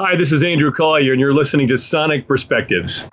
Hi, this is Andrew Colyer, and you're listening to Sonic Perspectives.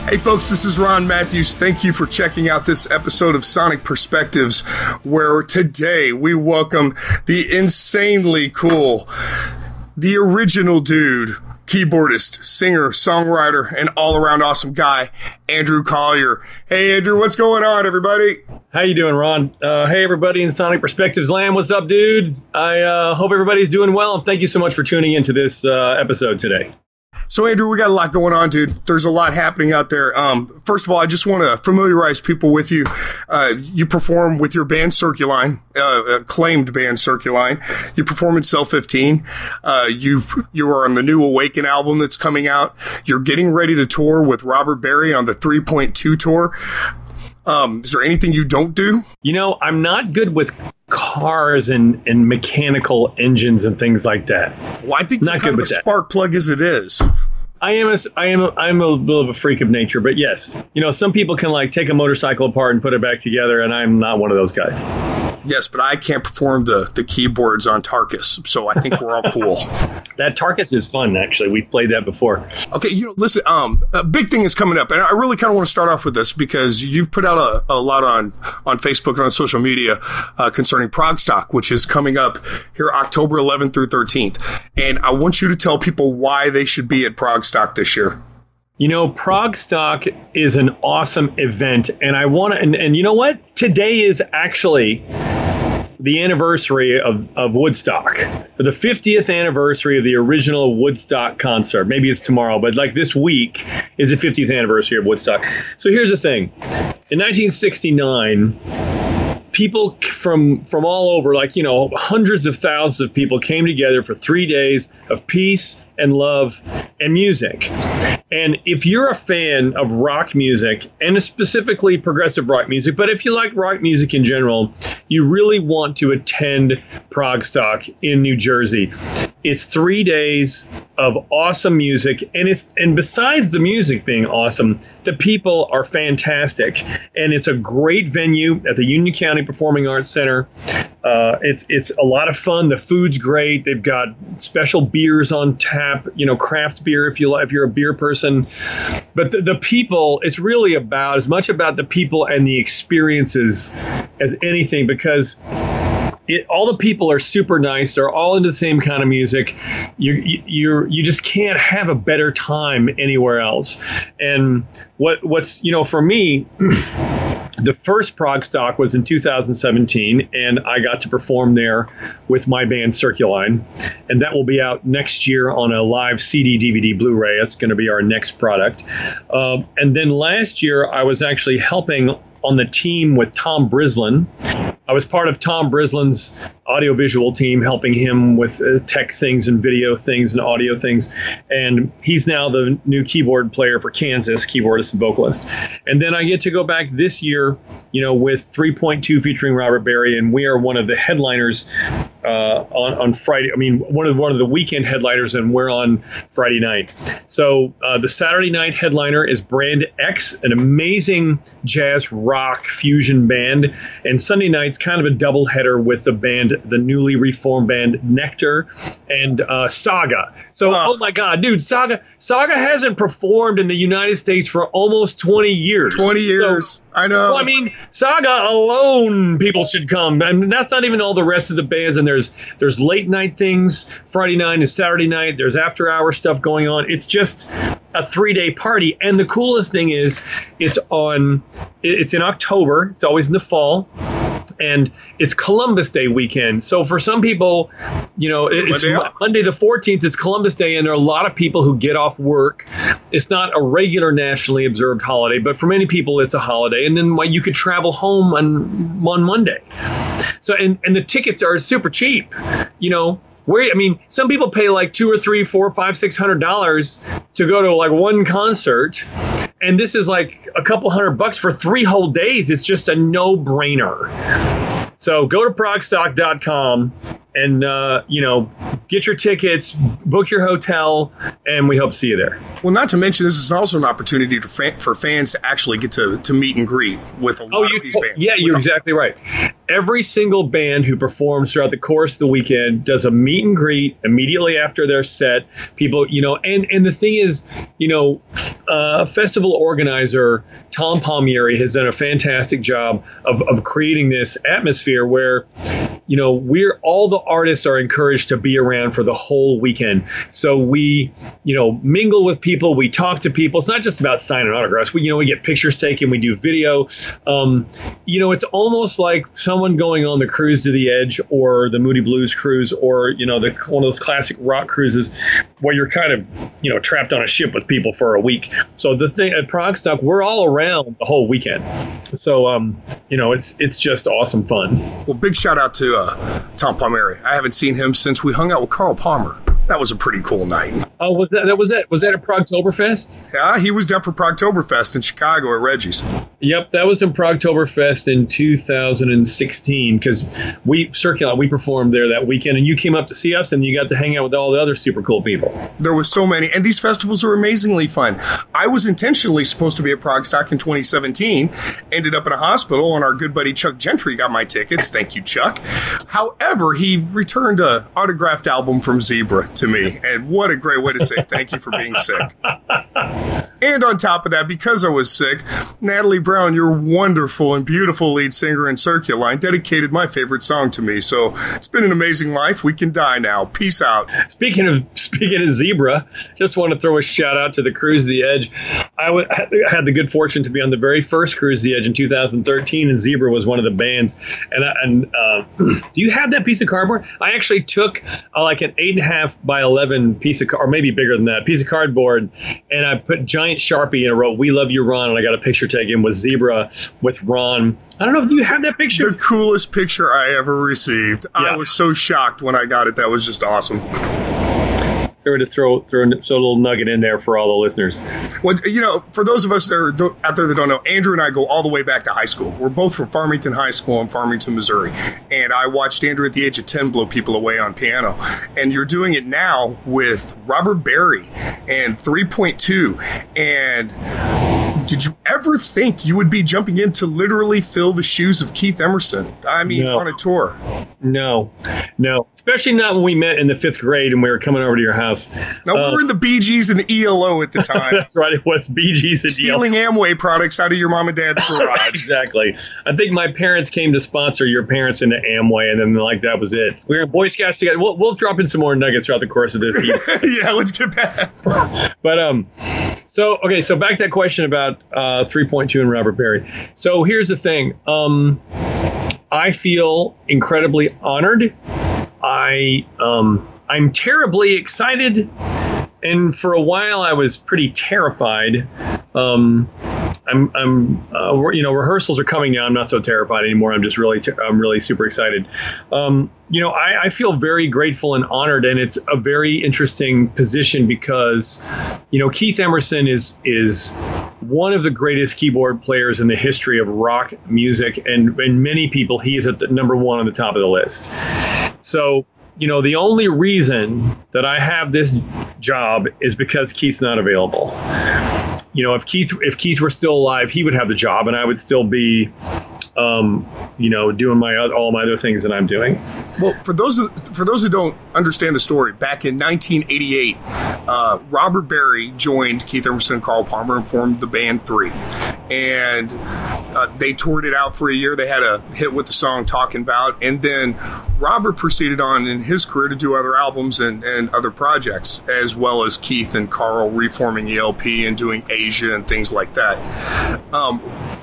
Hey folks, this is Ron Matthews. Thank you for checking out this episode of Sonic Perspectives, where today we welcome the insanely cool, the original dude, keyboardist, singer, songwriter, and all-around awesome guy, Andrew Colyer. Hey Andrew, what's going on, everybody? How you doing, Ron? Hey everybody in Sonic Perspectives land. What's up, dude? I hope everybody's doing well, and thank you so much for tuning into this episode today. So, Andrew, we got a lot going on, dude. There's a lot happening out there. First of all, I just want to familiarize people with you. You perform with your band CIRCULINE, acclaimed band CIRCULINE. You perform in Cell 15. You are on the new AWAKEN album that's coming out. You're getting ready to tour with Robert Berry on the 3.2 tour. Is there anything you don't do? You know, I'm not good with cars and mechanical engines and things like that. Well, I think you're kind of a spark plug as it is. I'm a bit of a freak of nature, but yes, you know, some people can like take a motorcycle apart and put it back together, and I'm not one of those guys. Yes, but I can't perform the keyboards on Tarkus, so I think we're all cool. That Tarkus is fun, actually. We've played that before. Okay, you know, listen, a big thing is coming up, and I really kind of want to start off with this because you've put out a lot on Facebook and on social media concerning Progstock, which is coming up here October 11th through 13th, and I want you to tell people why they should be at Progstock this year. You know, Progstock is an awesome event, and I want to, and you know what? Today is actually the anniversary of Woodstock, the 50th anniversary of the original Woodstock concert. Maybe it's tomorrow, but like this week is the 50th anniversary of Woodstock. So here's the thing. In 1969, people from all over, like, you know, hundreds of thousands of people came together for 3 days of peace and love and music. And if you're a fan of rock music, and specifically progressive rock music, but if you like rock music in general, you really want to attend Progstock in New Jersey. It's 3 days of awesome music, and besides the music being awesome, the people are fantastic, and it's a great venue at the Union County Performing Arts Center. It's a lot of fun. The food's great. They've got special beers on tap, you know, craft beer if you're a beer person. But the people, it's really about as much about the people and the experiences as anything, because all the people are super nice. They're all into the same kind of music. You just can't have a better time anywhere else. And what's, you know, for me, the first Progstock was in 2017, and I got to perform there with my band CIRCULINE, and that will be out next year on a live CD, DVD, Blu-ray. That's going to be our next product. And then last year, I was actually helping on the team with Tom Brislin. I was part of Tom Brislin's audiovisual team, helping him with tech things and video things and audio things. And he's now the new keyboard player for Kansas, keyboardist and vocalist. And then I get to go back this year, you know, with 3.2 featuring Robert Berry, and we are one of the headliners on Friday. I mean, one of the weekend headliners, and we're on Friday night. So the Saturday night headliner is Brand X, an amazing jazz rock fusion band, and Sunday night's kind of a doubleheader with the newly reformed band Nectar and Saga. So, oh my God, dude, Saga hasn't performed in the United States for almost 20 years. 20 years. So, I know. Well, I mean, Saga alone, people should come. I mean, that's not even all the rest of the bands. And there's late night things, Friday night and Saturday night. There's after hour stuff going on. It's just a 3-day party. And the coolest thing is it's in October. It's always in the fall. And it's Columbus Day weekend. So for some people, you know, it's Monday the 14th, it's Columbus Day, and there are a lot of people who get off work. It's not a regular nationally observed holiday, but for many people, it's a holiday. And then you could travel home on Monday. So, and the tickets are super cheap, you know. I mean, some people pay like $200 or $300, $400, $500, $600 to go to like one concert, and this is like a couple $100 for 3 whole days. It's just a no-brainer. So go to progstock.com and, get your tickets, book your hotel, and we hope to see you there. Well, not to mention, this is also an opportunity for fans to actually get to meet and greet with a lot of these bands. Yeah, you're exactly right. Every single band who performs throughout the course of the weekend does a meet and greet immediately after their set. People, and the thing is, festival organizer Tom Palmieri has done a fantastic job of creating this atmosphere where, all the artists are encouraged to be around for the whole weekend. So we, mingle with people, we talk to people. It's not just about signing autographs. We get pictures taken, we do video. It's almost like someone going on the Cruise to the Edge or the Moody Blues cruise or, one of those classic rock cruises where you're kind of, trapped on a ship with people for a week. So the thing at Progstock, we're all around the whole weekend. So, it's just awesome fun. Well, big shout out to Tom Palmieri. I haven't seen him since we hung out with Carl Palmer. That was a pretty cool night. Oh, was that at Progtoberfest? Yeah, he was down for Progtoberfest in Chicago at Reggie's. Yep, that was in Progtoberfest in 2016 because we performed there that weekend, and you came up to see us, and you got to hang out with all the other super cool people. There was so many, and these festivals are amazingly fun. I was intentionally supposed to be at Progstock in 2017, ended up in a hospital, and our good buddy Chuck Gentry got my tickets. Thank you, Chuck. However, he returned an autographed album from Zebra to me, and what a great way to say thank you for being sick. And on top of that, because I was sick, Natalie Brown, your wonderful and beautiful lead singer in CIRCULINE, dedicated my favorite song to me. So it's been an amazing life. We can die now. Peace out. Speaking of Zebra, just want to throw a shout out to the Cruise to the Edge. I had the good fortune to be on the very first Cruise to the Edge in 2013, and Zebra was one of the bands. And do you have that piece of cardboard? I actually took like an 8.5 by 11 piece of, or maybe bigger than that, piece of cardboard, and I put giant Sharpie and I wrote "We love you, Ron," and I got a picture taken with Zebra with Ron. I don't know if you have that picture. The coolest picture I ever received. Yeah. I was so shocked when I got it. That was just awesome. To throw a little nugget in there for all the listeners. Well, for those of us that are out there that don't know, Andrew and I go all the way back to high school. We're both from Farmington High School in Farmington, Missouri. And I watched Andrew at the age of 10 blow people away on piano. And you're doing it now with Robert Berry and 3.2. And did you ever think you would be jumping in to literally fill the shoes of Keith Emerson? I mean, no. On a tour. No. Especially not when we met in the 5th grade and we were coming over to your house. No, we were in the Bee Gees and ELO at the time. That's right. It was Bee Gees and Stealing Amway products out of your mom and dad's garage. Exactly. I think my parents came to sponsor your parents into Amway, and then that was it. We were in Boy Scouts together. We'll drop in some more nuggets throughout the course of this. Yeah, let's get back. But so back to that question about 3.2 and Robert Berry. So here's the thing. I feel incredibly honored. I'm terribly excited, and for a while I was pretty terrified. Rehearsals are coming now. I'm not so terrified anymore. I'm really super excited. I feel very grateful and honored, and it's a very interesting position because, Keith Emerson is one of the greatest keyboard players in the history of rock music, and many people, he is at the number one on the top of the list. So, the only reason that I have this job is because Keith's not available. If Keith were still alive, he would have the job, and I would still be, doing all my other things that I'm doing. Well, for those who don't understand the story, back in 1988, Robert Berry joined Keith Emerson and Carl Palmer and formed the band 3, and they toured it out for a year. They had a hit with the song "Talking About," and then Robert proceeded on in his career to do other albums and other projects, as well as Keith and Carl reforming ELP and doing Asia and things like that.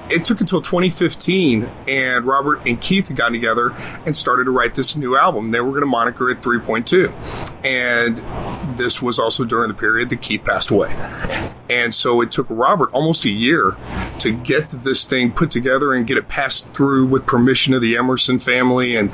It took until 2015, and Robert and Keith got together and started to write this new album. They were going to moniker it 3.2. And this was also during the period that Keith passed away. And so it took Robert almost a year to get this thing put together and get it passed through with permission of the Emerson family, and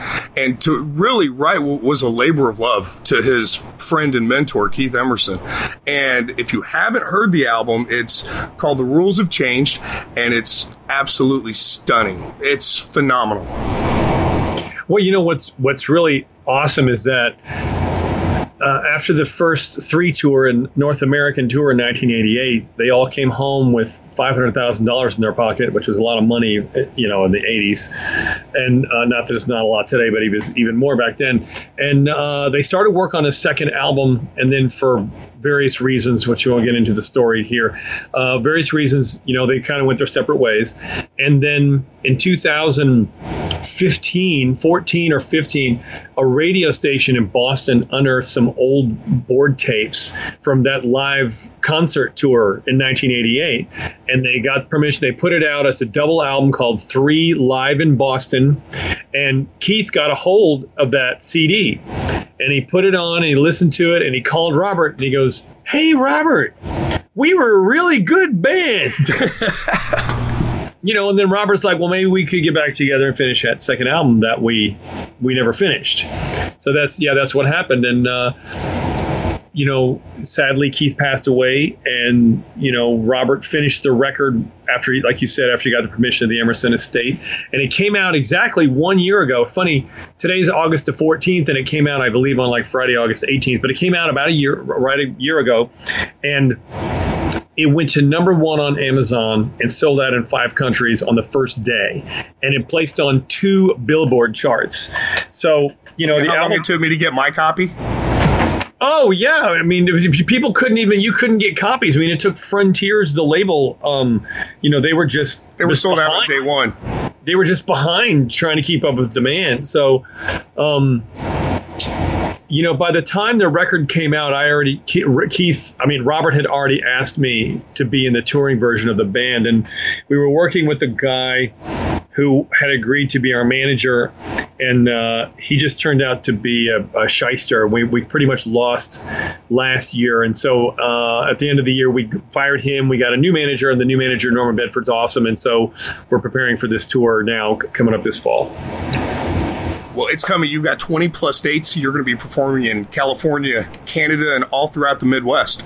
to really write what was a labor of love to his friend and mentor, Keith Emerson. And if you haven't heard the album, it's called The Rules Have Changed, and it's absolutely stunning. It's phenomenal. Well, you know what's really awesome is that after the first 3 tour and North American tour in 1988, they all came home with $500,000 in their pocket, which was a lot of money, you know, in the 80s. And not that it's not a lot today, but it was even more back then. And they started work on a second album, and then for various reasons, which you won't get into the story here, various reasons, you know, they kind of went their separate ways. And then in 2015, 14 or 15, a radio station in Boston unearthed some old board tapes from that live concert tour in 1988. And they got permission. They put it out as a double album called 3 Live in Boston. And Keith got a hold of that CD. And he put it on, and he listened to it, and he called Robert, and he goes, "Hey, Robert, we were a really good band." You know, and then Robert's like, well, maybe we could get back together and finish that second album that we never finished. So that's what happened. And, you know, sadly, Keith passed away, and, you know, Robert finished the record after, like you said, after he got the permission of the Emerson estate. And it came out exactly 1 year ago. Funny, today's August the 14th, and it came out, I believe, on like Friday, August 18th. But it came out about a year ago. And it went to #1 on Amazon and sold out in 5 countries on the first day. And it placed on 2 Billboard charts. So, you know, how long it took me to get my copy? Oh, yeah. I mean, people you couldn't get copies. I mean, it took Frontiers, the label, you know, they were sold out on day one. They were just behind trying to keep up with demand. So, you know, by the time the record came out, Robert had already asked me to be in the touring version of the band. And we were working with a guy who had agreed to be our manager. And he just turned out to be a shyster. We pretty much lost last year. And so at the end of the year, we fired him. We got a new manager, and the new manager, Norman Bedford's awesome. And so we're preparing for this tour now coming up this fall. Well, it's coming. You've got 20 plus dates. You're going to be performing in California, Canada, and all throughout the Midwest.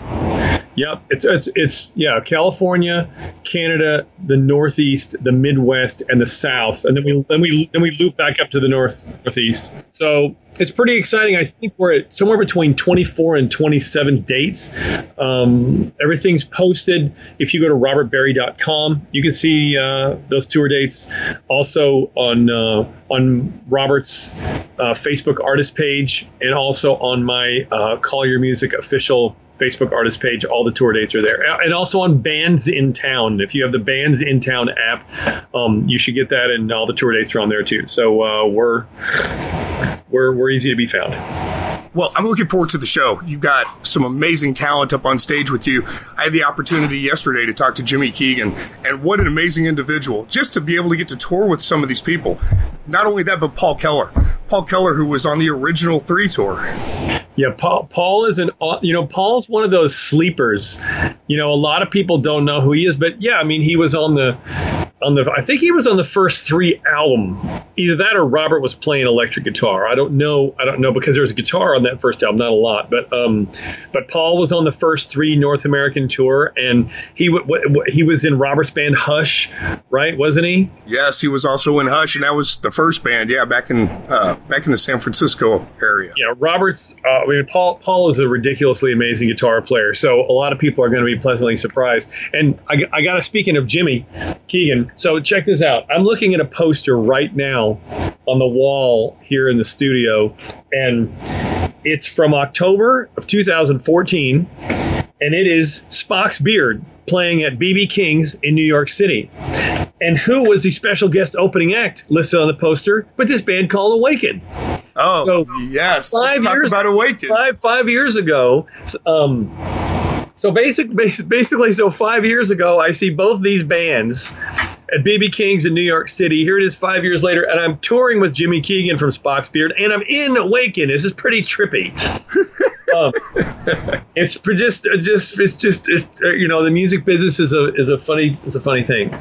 Yep. It's California, Canada, the Northeast, the Midwest, and the South. And then we loop back up to the Northeast. So it's pretty exciting. I think we're at somewhere between 24 and 27 dates. Everything's posted. If you go to robertberry.com, you can see those tour dates. Also on Robert's Facebook artist page, and also on my Colyer Music official Facebook artist page. All the tour dates are there, and also on Bands in Town. If you have the Bands in Town app, you should get that, and all the tour dates are on there too. So we're easy to be found. Well, I'm looking forward to the show. You've got some amazing talent up on stage with you. I had the opportunity yesterday to talk to Jimmy Keegan, and what an amazing individual. Just to be able to get to tour with some of these people. Not only that, but Paul Keller. Paul Keller, who was on the original 3 tour. Yeah, Paul is Paul's one of those sleepers. You know, a lot of people don't know who he is, but yeah, I mean, he was on the I think he was on the first 3 album. Either that or Robert was playing electric guitar. I don't know because there was a guitar on that first album, not a lot. But Paul was on the first 3 North American tour, and he was in Robert's band Hush, right? Wasn't he? Yes, he was also in Hush, and that was the first band. Yeah, back in the San Francisco area. Yeah, Robert's. Paul is a ridiculously amazing guitar player. So a lot of people are going to be pleasantly surprised. And I got to, speaking of Jimmy Keegan. So check this out. I'm looking at a poster right now on the wall here in the studio, and it's from October of 2014, and it is Spock's Beard playing at B.B. King's in New York City. And who was the special guest opening act listed on the poster but this band called AWAKEN? Oh, so yes. Let's talk about AWAKEN. 5 years ago. So basically, 5 years ago, I see both these bands at B.B. King's in New York City. Here it is 5 years later, and I'm touring with Jimmy Keegan from Spock's Beard, and I'm in AWAKEN. This is pretty trippy. The music business is a funny thing.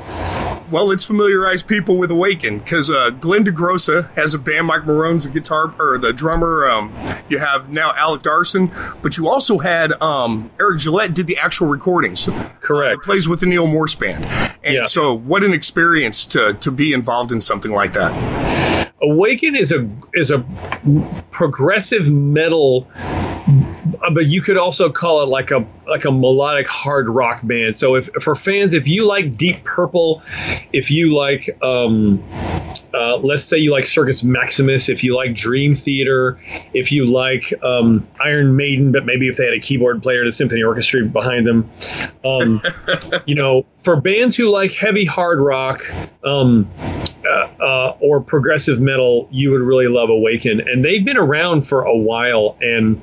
Well, let's familiarize people with AWAKEN, because Glenn DaGrossa has a band. Mike Marrone's the drummer. You have now Alec Darson, but you also had Eric Gillette did the actual recordings. Correct. Plays with the NEAL MORSE Band. And so what an experience to be involved in something like that. AWAKEN is a progressive metal, but you could also call it like a melodic hard rock band. So for fans, if you like Deep Purple, if you like let's say you like Circus Maximus, if you like Dream Theater, if you like Iron Maiden, but maybe if they had a keyboard player and a symphony orchestra behind them, for bands who like heavy hard rock or progressive metal, you would really love AWAKEN. And they've been around for a while, and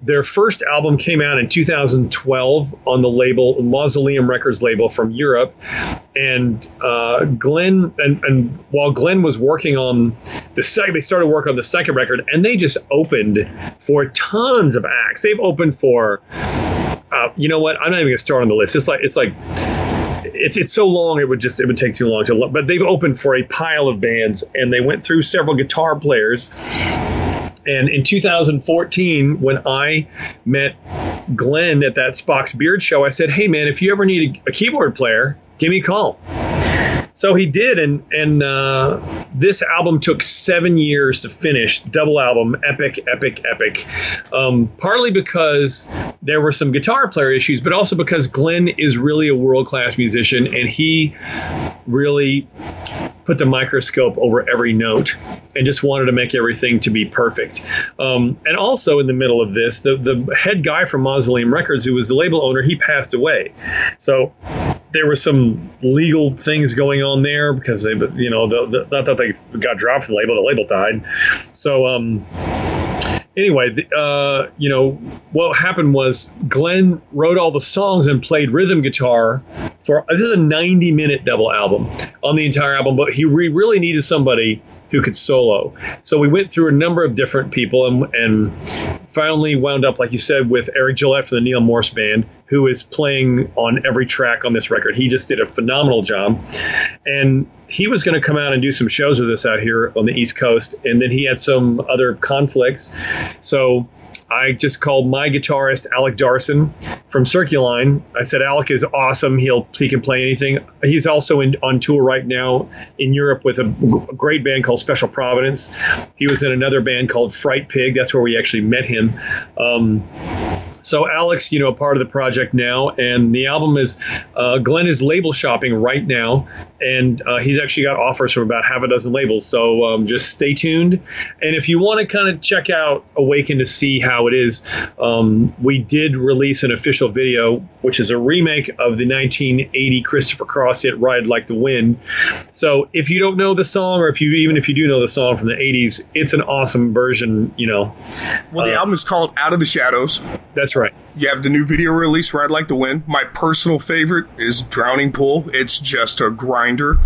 their first album came out in 2012 on the label, Mausoleum Records label from Europe. And Glenn, and while Glenn was working on they started work on the second record, and they just opened for tons of acts. They've opened for, you know what? I'm not even gonna start on the list. It's so long it would take too long to look. But they've opened for a pile of bands, and they went through several guitar players. And in 2014, when I met Glenn at that Spock's Beard show, I said, "Hey man, if you ever need a keyboard player, give me a call." So he did, and this album took 7 years to finish. Double album, epic. Partly because there were some guitar player issues, but also because Glenn is really a world-class musician, and he really put the microscope over every note and just wanted to make everything to be perfect. And also in the middle of this, the head guy from Mausoleum Records, who was the label owner, he passed away. So there were some legal things going on there because they, not that they got dropped from the label died. So, anyway, what happened was Glenn wrote all the songs and played rhythm guitar for, this is a 90-minute double album on the entire album, but he really needed somebody who could solo. So we went through a number of different people and finally wound up, like you said, with Eric Gillette from the NEAL MORSE Band, who is playing on every track on this record. He just did a phenomenal job. And he was going to come out and do some shows with us out here on the East Coast. And then he had some other conflicts. So I just called my guitarist, Alec Darson from CIRCULINE. I said, Alec is awesome. He can play anything. He's also on tour right now in Europe with a great band called Special Providence. He was in another band called Fright Pig. That's where we actually met him. So Alex, a part of the project now, and the album is, Glenn is label shopping right now, and he's actually got offers from about half a dozen labels. So just stay tuned. And if you want to kind of check out AWAKEN to see how it is, we did release an official video, which is a remake of the 1980 Christopher Cross hit Ride Like the Wind. So if you don't know the song, or even if you do know the song from the 80s, it's an awesome version, Well, the album is called Out of the Shadows. That's right. You have the new video release, Ride Like the Wind. My personal favorite is Drowning Pool. It's just a grinder.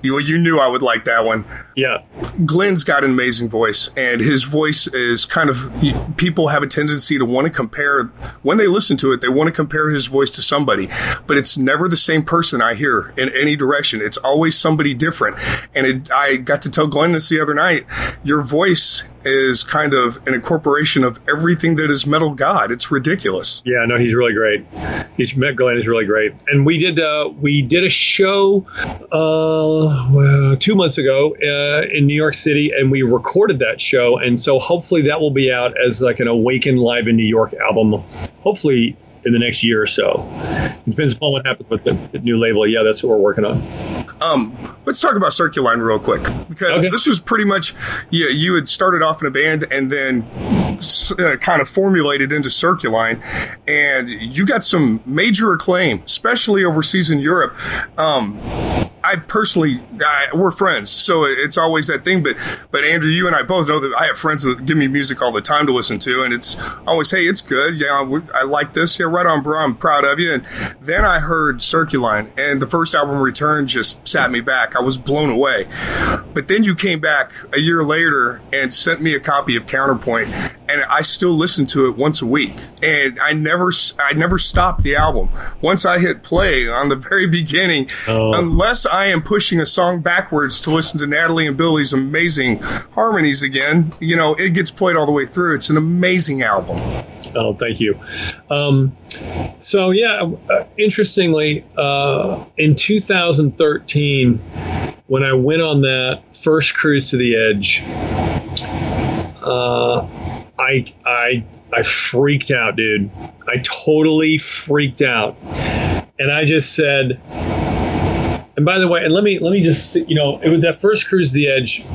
You knew I would like that one. Yeah. Glenn's got an amazing voice, and his voice is kind of, people have a tendency to want to compare, when they listen to it, they want to compare his voice to somebody, but it's never the same person I hear in any direction. It's always somebody different. And I got to tell Glenn this the other night, your voice is kind of an incorporation of everything that is metal god. It's ridiculous. Yeah, no, he's really great. Glenn is really great. And we did a show 2 months ago in New York City, and we recorded that show. And so hopefully that will be out as like an AWAKEN Live in New York album, hopefully in the next year or so. It depends upon what happens with the new label. Yeah, that's what we're working on. Let's talk about CIRCULINE real quick, because this was pretty much, you had started off in a band and then kind of formulated into CIRCULINE, and you got some major acclaim, especially overseas in Europe. We're friends, so it's always that thing. But Andrew, you and I both know that I have friends that give me music all the time to listen to, and it's always, hey, it's good. Yeah, I like this. Yeah, right on, bro. I'm proud of you. And then I heard CIRCULINE, and the first album, Return, just sat me back. I was blown away. But then you came back a year later and sent me a copy of Counterpoint, and I still listen to it once a week. And I never stopped the album. Once I hit play on the very beginning, unless I am pushing a song backwards to listen to Natalie and Billy's amazing harmonies again, you know, it gets played all the way through. It's an amazing album. Oh, thank you. So yeah, interestingly, in 2013, when I went on that first cruise to the Edge, I freaked out, dude. I totally freaked out, and I just said. And by the way, and let me just, you know, it was that first cruise to the Edge.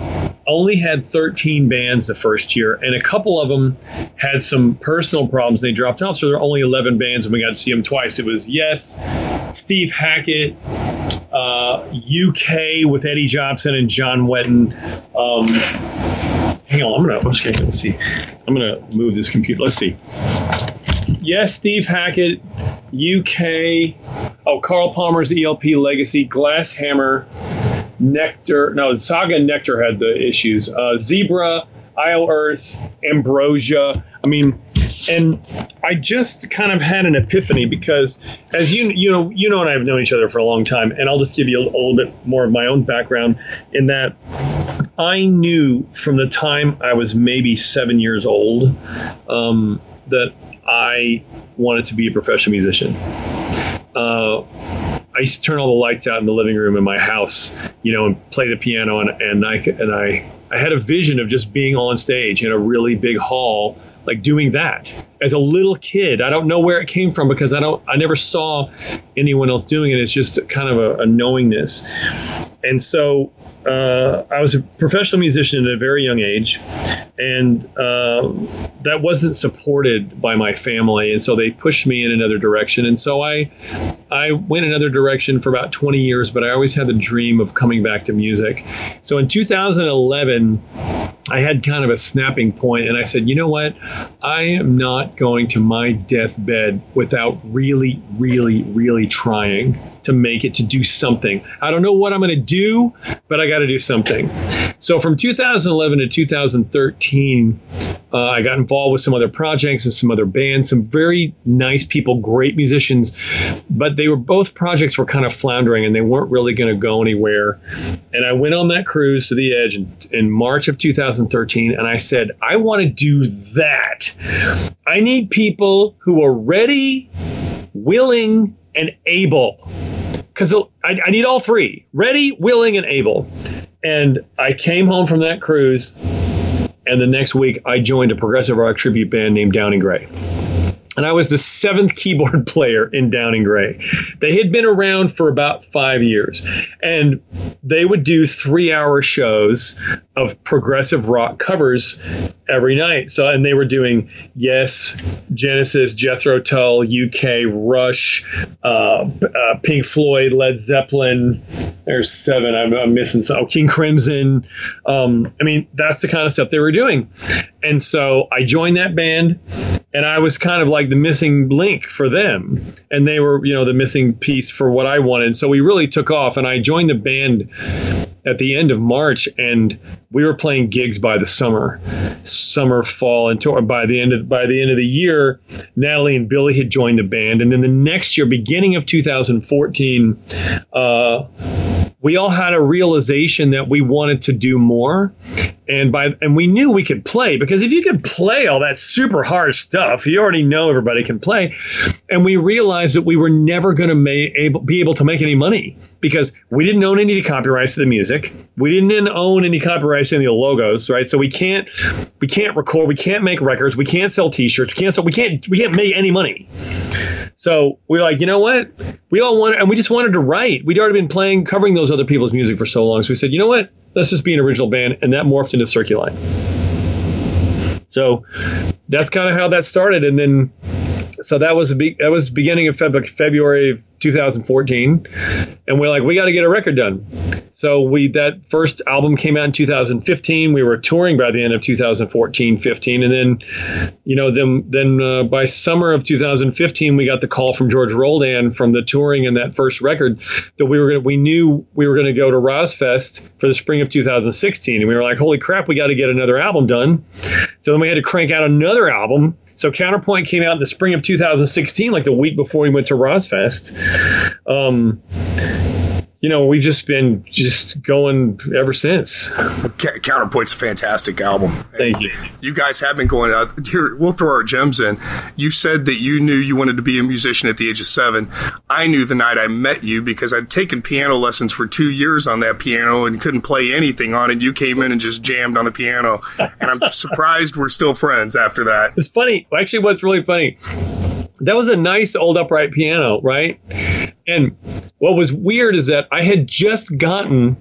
Only had 13 bands the first year, and a couple of them had some personal problems. They dropped off, so there were only 11 bands, and we got to see them twice. It was Yes, Steve Hackett, UK with Eddie Jobson and John Wetton. Hang on, I'm just gonna see. I'm gonna move this computer. Let's see. Yes, Steve Hackett, UK. Oh, Carl Palmer's ELP Legacy, Glass Hammer. Nectar, no, Saga and Nectar had the issues. Zebra, Isle Earth, Ambrosia. I mean, and I just kind of had an epiphany because, as you know, and I have known each other for a long time, and I'll just give you a little bit more of my own background in that I knew from the time I was maybe 7 years old that I wanted to be a professional musician. I used to turn all the lights out in the living room in my house, you know, and play the piano. And I had a vision of just being on stage in a really big hall, like doing that as a little kid. I don't know where it came from because I never saw anyone else doing it. It's just kind of a knowingness. And so I was a professional musician at a very young age, and that wasn't supported by my family. And so they pushed me in another direction. And so I went another direction for about 20 years, but I always had the dream of coming back to music. So in 2011, I had kind of a snapping point, and I said, you know what? I am not going to my deathbed without really, really, really trying to make it, to do something. I don't know what I'm going to do, but I got to do something. So from 2011 to 2013, I got involved with some other projects and some other bands, some very nice people, great musicians, but both projects were kind of floundering and they weren't really going to go anywhere. And I went on that cruise to the Edge in March of 2013, and I said, I want to do that. I need people who are ready, willing, and able. Because I need all three: ready, willing, and able. And I came home from that cruise, and the next week I joined a progressive rock tribute band named Downing Gray. And I was the 7th keyboard player in Downing Gray. They had been around for about 5 years, and they would do 3-hour shows of progressive rock covers every night. So, and they were doing Yes, Genesis, Jethro Tull, UK, Rush, Pink Floyd, Led Zeppelin. There's 7. I'm missing some. Oh, King Crimson. I mean, that's the kind of stuff they were doing. And so I joined that band, and I was kind of like the missing link for them. And they were, you know, the missing piece for what I wanted. So we really took off, and I joined the band at the end of March, and we were playing gigs by the summer, fall, and by the end of the year, Natalie and Billy had joined the band. And then the next year, beginning of 2014, we all had a realization that we wanted to do more. And we knew we could play, because if you could play all that super hard stuff, you already know everybody can play. And we realized that we were never going to be able to make any money, because we didn't own any of the copyrights to the music. We didn't own any copyrights to any of the logos, right? So we can't record, we can't make records, we can't sell T-shirts, we can't make any money. So we were like, you know what? We just wanted to write. We'd already been covering those other people's music for so long. So we said, you know what? Let's just be an original band, and that morphed into CIRCULINE. So that's kind of how that started. And then So that was beginning of February of 2014, and we're like, we got to get a record done. So that first album came out in 2015. We were touring by the end of 2014, 15, and then by summer of 2015, we got the call from George Roldan from the touring and that first record that we knew we were going to go to Rozfest for the spring of 2016, and we were like, holy crap, we got to get another album done. So then we had to crank out another album. So Counterpoint came out in the spring of 2016, like the week before we went to Rozfest. We've just been going ever since. Counterpoint's a fantastic album. Thank you. You guys have been going out here. We'll throw our gems in. You said that you knew you wanted to be a musician at the age of 7. I knew the night I met you because I'd taken piano lessons for 2 years on that piano and couldn't play anything on it. You came in and just jammed on the piano. And I'm surprised we're still friends after that. It's funny. Actually, what's really funny, that was a nice old upright piano, right? And what was weird is that I had just gotten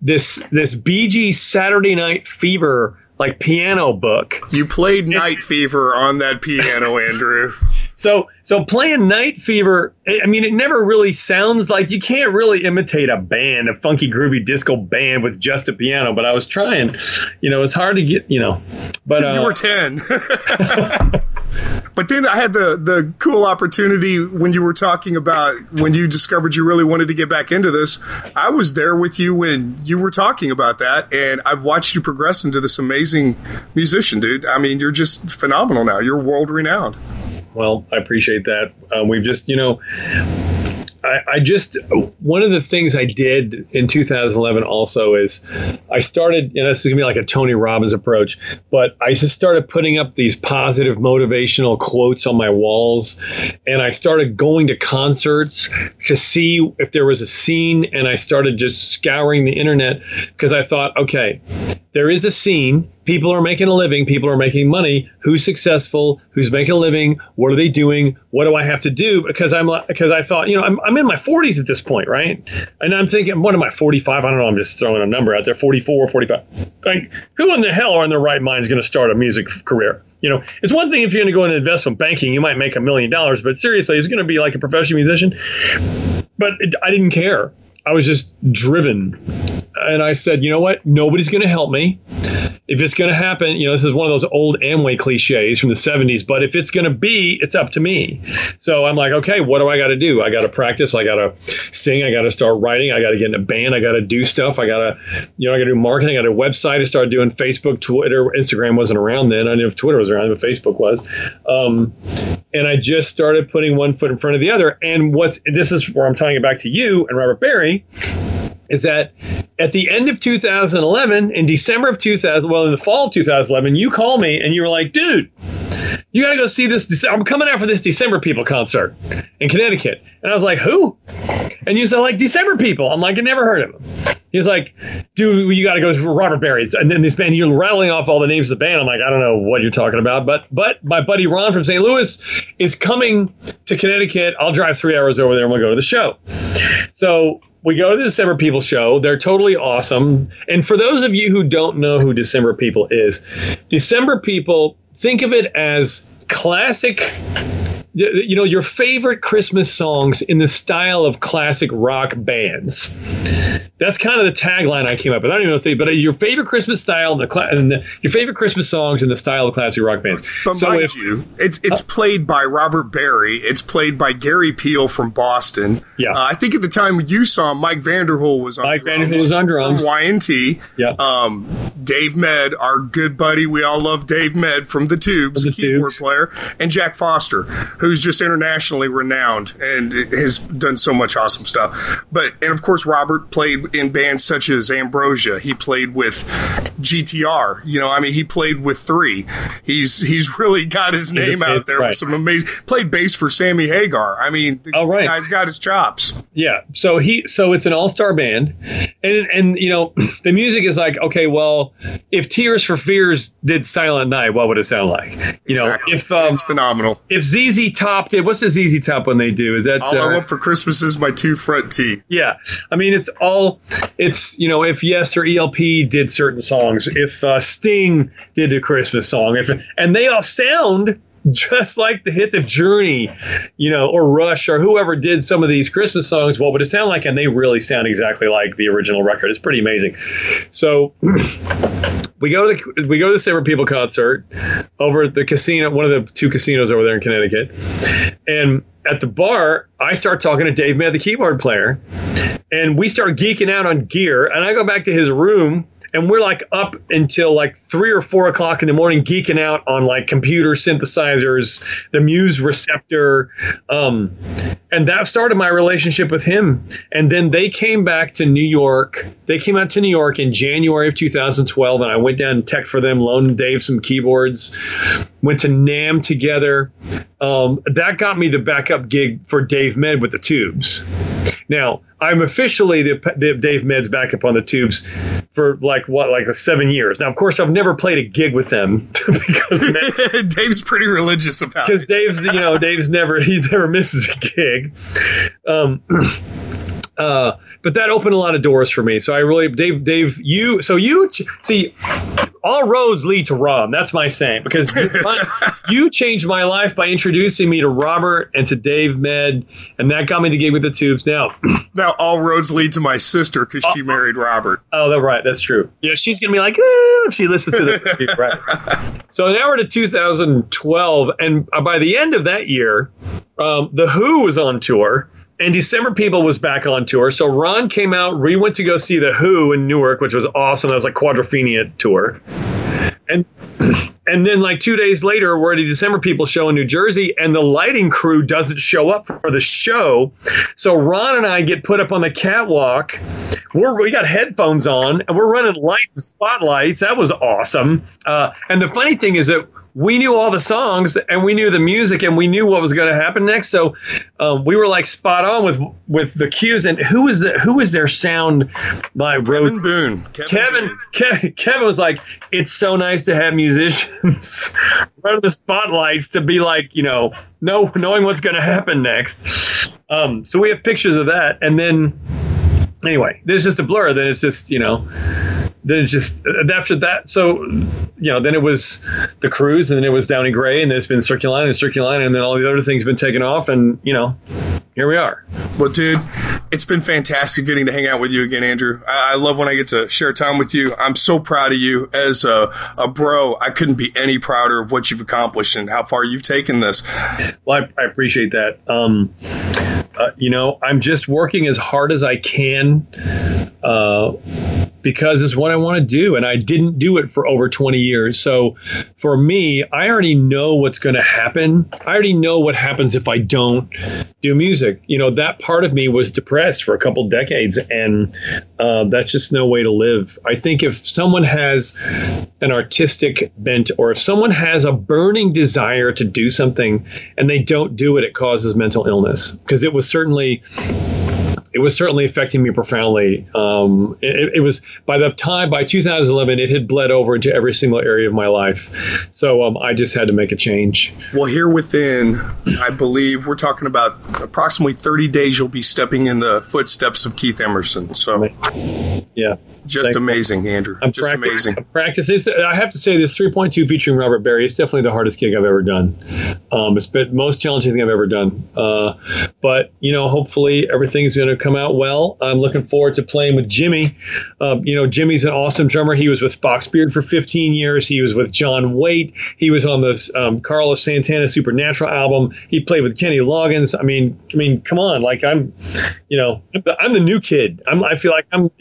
this Bee Gees Saturday Night Fever like piano book. You played Night Fever on that piano, Andrew. So playing Night Fever, I mean, it never really sounds like, you can't really imitate a band, a funky groovy disco band with just a piano. But I was trying, it's hard to get, but you were 10. But then I had the cool opportunity when you were talking about when you discovered you really wanted to get back into this. I was there with you when you were talking about that, and I've watched you progress into this amazing musician, dude. I mean, you're just phenomenal now. You're world renowned. Well, I appreciate that. We've just, I just, one of the things I did in 2011 also is I started, this is going to be like a Tony Robbins approach, but I just started putting up these positive motivational quotes on my walls, and I started going to concerts to see if there was a scene, and I started just scouring the internet because I thought, okay, there is a scene. People are making a living. People are making money. Who's successful? Who's making a living? What are they doing? What do I have to do? Because I thought, I'm in my 40s at this point, right? And I'm thinking, what am I, 45? I don't know. I'm just throwing a number out there, 44, 45. Like, who in the hell are in their right mind is going to start a music career? It's one thing if you're going to go into investment banking, you might make $1 million. But seriously, it's going to be like a professional musician. But I didn't care. I was just driven. And I said, you know what? Nobody's going to help me. If it's going to happen, this is one of those old Amway cliches from the 70s, but if it's going to be, it's up to me. So I'm like, okay, what do I got to do? I got to practice. I got to sing. I got to start writing. I got to get in a band. I got to do stuff. I got to, I got to do marketing. I got a website. I started doing Facebook, Twitter. Instagram wasn't around then. I didn't know if Twitter was around, but Facebook was. And I just started putting one foot in front of the other. And this is where I'm tying it back to you and Robert Barry, is that at the end of 2011, in December of in the fall of 2011, you called me and you were like, dude, you got to go see this. I'm coming out for this December People concert in Connecticut. And I was like, who? And you said, like, December People. I'm like, I never heard of them. He was like, dude, you got to go to Robert Barry's. And then this band, you're rattling off all the names of the band. I'm like, I don't know what you're talking about. But my buddy Ron from St. Louis is coming to Connecticut. I'll drive 3 hours over there and we'll go to the show. So we go to the December People show. They're totally awesome. And for those of you who don't know who December People is, December People, think of it as classic, your favorite Christmas songs in the style of classic rock bands. That's kind of the tagline I came up with. I don't even know but your favorite Christmas style, your favorite Christmas songs in the style of classic rock bands. But so mind you, it's played by Robert Barry. It's played by Gary Peel from Boston. Yeah, I think at the time you saw him, Mike Vanderhoel was on drums. Vanderhoel was on drums. From Y&T. Yeah. Dave Med, our good buddy. We all love Dave Med from the Tubes, keyboard player, and Jack Foster, who's just internationally renowned and has done so much awesome stuff. And of course, Robert played in bands such as Ambrosia. He played with GTR. He played with 3. He's really got his name out there with some amazing. Played bass for Sammy Hagar. The guy's got his chops. Yeah. So it's an all-star band, and the music is like, okay, well, if Tears for Fears did Silent Night, what would it sound like? Exactly. If it's phenomenal. If ZZ Top did, what's the ZZ Top when they do? Is that All I Want for Christmas Is My 2 Front Teeth? Yeah. If Yes or ELP did certain songs, if Sting did a Christmas song, and they all sound just like the hits of Journey, or Rush or whoever did some of these Christmas songs. What would it sound like? And they really sound exactly like the original record. It's pretty amazing. So we go to the Several People concert over at the casino, one of the two casinos over there in Connecticut. And at the bar, I start talking to Dave Med, the keyboard player, and we start geeking out on gear. And I go back to his room, and we're like up until like 3 or 4 o'clock in the morning, geeking out on like computer synthesizers, the Muse Receptor. And that started my relationship with him. And then they came back to New York. They came out to New York in January of 2012. And I went down and teched for them, loaned Dave some keyboards, went to NAMM together. That got me the backup gig for Dave Med with the Tubes. Now, I'm officially the Dave Med's backup on the Tubes for like 7 years. Now, of course, I've never played a gig with them because Dave's pretty religious about it. Because Dave's never misses a gig. But that opened a lot of doors for me. So I really, Dave, you see, all roads lead to Rom. That's my saying, because you changed my life by introducing me to Robert and to Dave Med, and that got me the gig with the Tubes. Now all roads lead to my sister because she married Robert. Oh, that's right. That's true. Yeah, she's gonna be like, if she listens to this. Right. So now we're to 2012, and by the end of that year, the Who was on tour. And December People was back on tour. So Ron came out. We went to go see the Who in Newark, which was awesome. That was like Quadrophenia tour. And then like 2 days later, we're at a December People show in New Jersey, and the lighting crew doesn't show up for the show. So Ron and I get put up on the catwalk. We got headphones on, and we're running lights and spotlights. That was awesome. And the funny thing is that we knew all the songs, and we knew the music, and we knew what was going to happen next. So we were like spot on with the cues. And who was their sound? Kevin Boone. Kevin was like, it's so nice to have musicians running the spotlights to be like, knowing what's going to happen next. So we have pictures of that, and then anyway, there's just a blur. Then it's just Then it just, after that, so, then it was the Cruise, and then it was Downey Gray, and then it's been CIRCULINE, and then all the other things have been taken off, and, here we are. Well, dude, it's been fantastic getting to hang out with you again, Andrew. I love when I get to share time with you. I'm so proud of you. As a bro, I couldn't be any prouder of what you've accomplished and how far you've taken this. Well, I appreciate that. I'm just working as hard as I can because it's what I want to do, and I didn't do it for over 20 years. So for me, I already know what's going to happen. I already know what happens if I don't do music. That part of me was depressed for a couple decades, and that's just no way to live. I think if someone has an artistic bent, or if someone has a burning desire to do something and they don't do it, it causes mental illness, because it was certainly affecting me profoundly. It was by 2011, it had bled over into every single area of my life. So I just had to make a change. Well, here within, I believe we're talking about approximately 30 days, you'll be stepping in the footsteps of Keith Emerson. So yeah, just amazing, Andrew. Just amazing. Practicing. I have to say, this 3.2 featuring Robert Berry is definitely the hardest gig I've ever done. It's been the most challenging thing I've ever done. But hopefully everything's going to come out well. I'm looking forward to playing with Jimmy. Jimmy's an awesome drummer. He was with Boxbeard for 15 years. He was with John Waite. He was on the Carlos Santana Supernatural album. He played with Kenny Loggins. I mean, come on. Like I'm the new kid. I feel like I'm,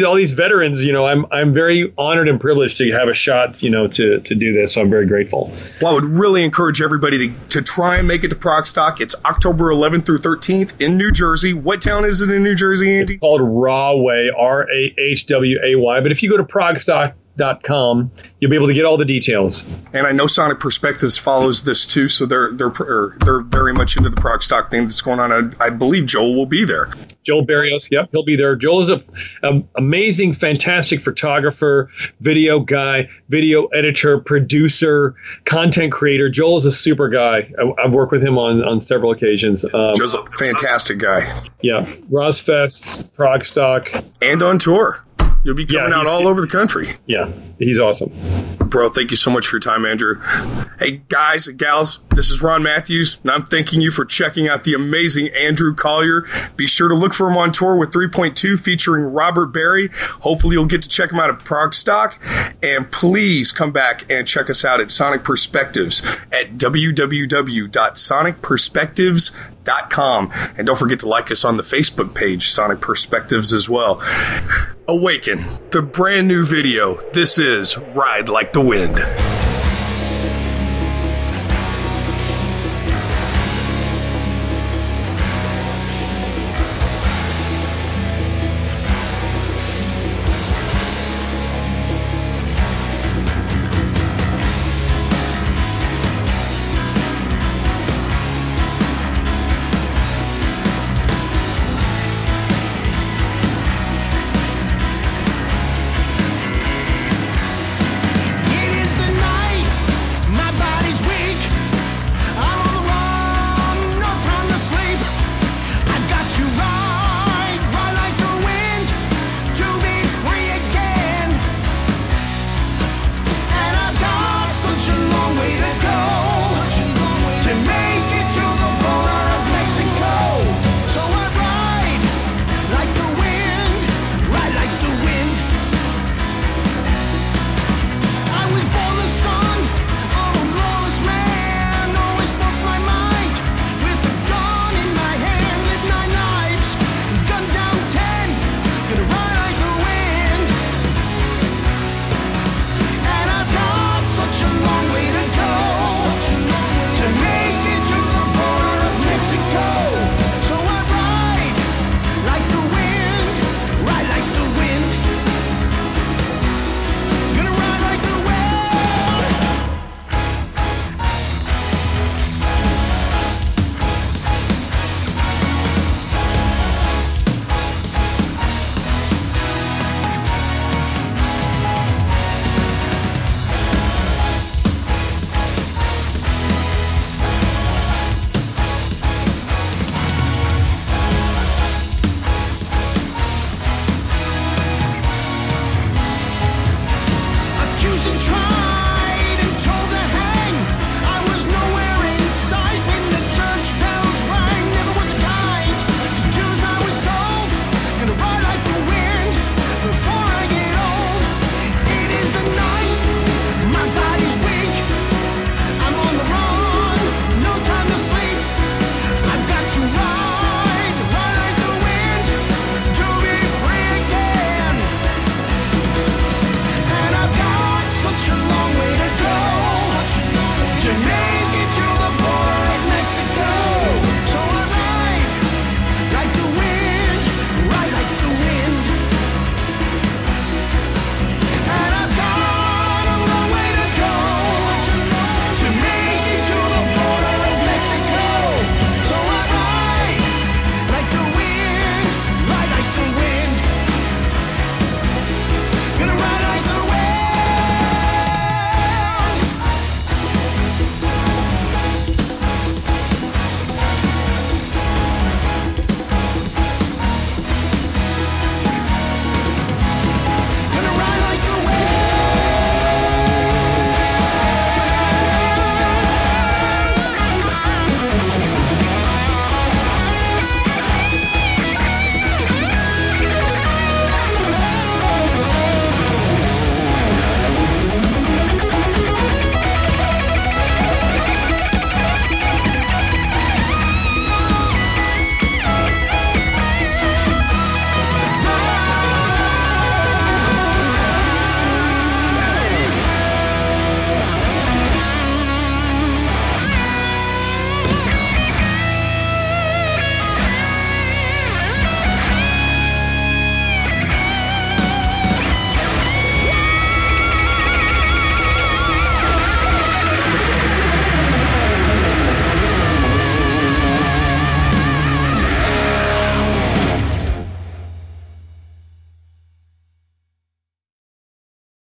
all these veterans. I'm very honored and privileged to have a shot, to do this. So I'm very grateful. Well, I would really encourage everybody to try and make it to Progstock. It's October 11th through 13th in New Jersey. What town is it in New Jersey, Andy? It's called Rahway, Rahway. But if you go to progstock.com, you'll be able to get all the details. And I know Sonic Perspectives follows this too, so they're very much into the Progstock thing that's going on. I believe Joel will be there. Joel Barrios, yep, he'll be there. Joel is an amazing, fantastic photographer, video guy, video editor, producer, content creator. Joel is a super guy. I've worked with him on several occasions. Joel's a fantastic guy. Yeah, Rosfest, Progstock. And on tour. You'll be coming out all over the country. Yeah, he's awesome. Bro, thank you so much for your time, Andrew. Hey, guys and gals, this is Ron Matthews, and I'm thanking you for checking out the amazing Andrew Colyer. Be sure to look for him on tour with 3.2 featuring Robert Barry. Hopefully you'll get to check him out at Progstock. And please come back and check us out at Sonic Perspectives at www.sonicperspectives.com. And don't forget to like us on the Facebook page, Sonic Perspectives, as well. Awaken, the brand new video. This is Ride Like the Wind.